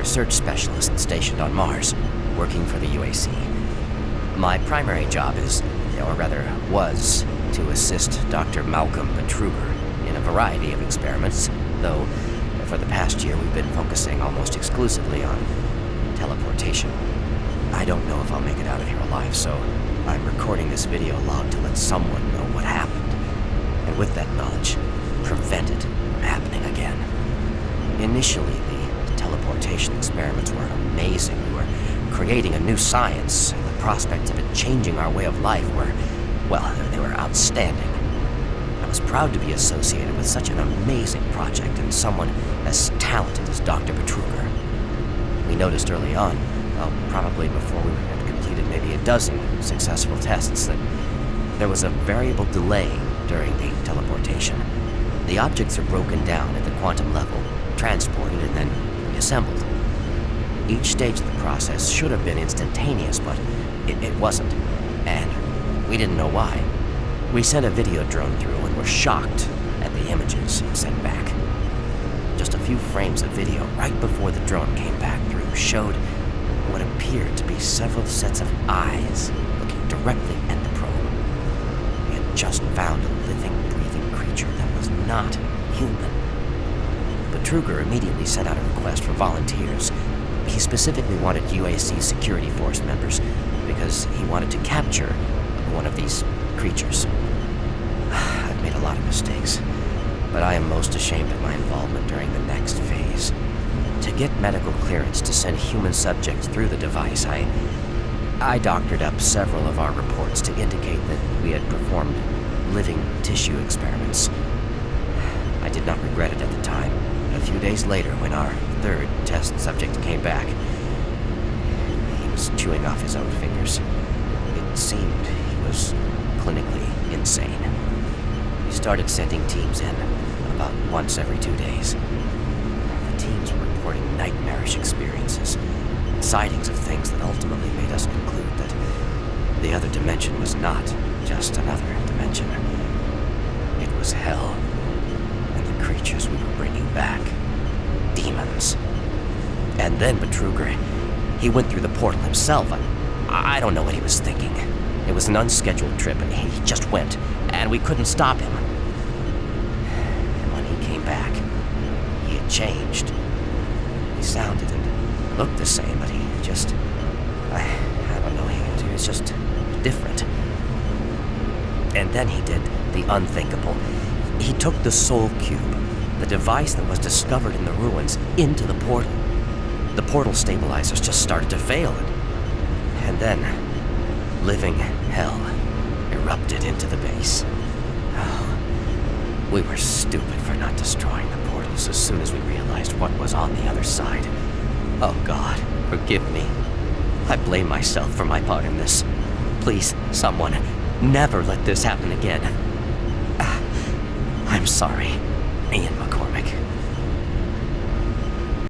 research specialist stationed on Mars, working for the UAC. My primary job is, or rather was, to assist Dr. Malcolm Betruger in a variety of experiments, though for the past year we've been focusing almost exclusively on teleportation. I don't know if I'll make it out of here alive, so I'm recording this video log to let someone know what happened, and with that knowledge, prevent it from happening again. Initially, the teleportation experiments were amazing. We were creating a new science, and the prospects of it changing our way of life were, well, they were outstanding. I was proud to be associated with such an amazing project and someone as talented as Dr. Betruger. We noticed early on, well, probably before we had completed maybe a dozen successful tests, that there was a variable delay during the teleportation. The objects are broken down at the quantum level, transported, and then reassembled. Each stage of the process should have been instantaneous, but it wasn't, and we didn't know why. We sent a video drone through and were shocked at the images it sent back. Just a few frames of video right before the drone came back through showed what appeared to be several sets of eyes looking directly at the probe. We had just found a living, breathing creature that was not human. Betruger immediately sent out a request for volunteers. He specifically wanted UAC security force members because he wanted to capture one of these creatures. I've made a lot of mistakes, but I am most ashamed of my involvement during the next phase. To get medical clearance to send human subjects through the device, I doctored up several of our reports to indicate that we had performed living tissue experiments. I did not regret it at the time. A few days later, when our third test subject came back, he was chewing off his own fingers. It seemed he was clinically insane. We started sending teams in, about once every 2 days. The teams were reporting nightmarish experiences, and sightings of things that ultimately made us conclude that the other dimension was not just another dimension. It was hell. Creatures we were bringing back. Demons. And then Betruger, he went through the portal himself. I don't know what he was thinking. It was an unscheduled trip, and he just went, and we couldn't stop him. And when he came back, he had changed. He sounded and looked the same, but he just... I don't know, he was just different. And then he did the unthinkable. He took the Soul Cube, the device that was discovered in the ruins, into the portal. The portal stabilizers just started to fail, and then living hell erupted into the base. Oh, we were stupid for not destroying the portals as soon as we realized what was on the other side. Oh God, forgive me. I blame myself for my part in this. Please, someone, never let this happen again. I'm sorry, Ian McCoy.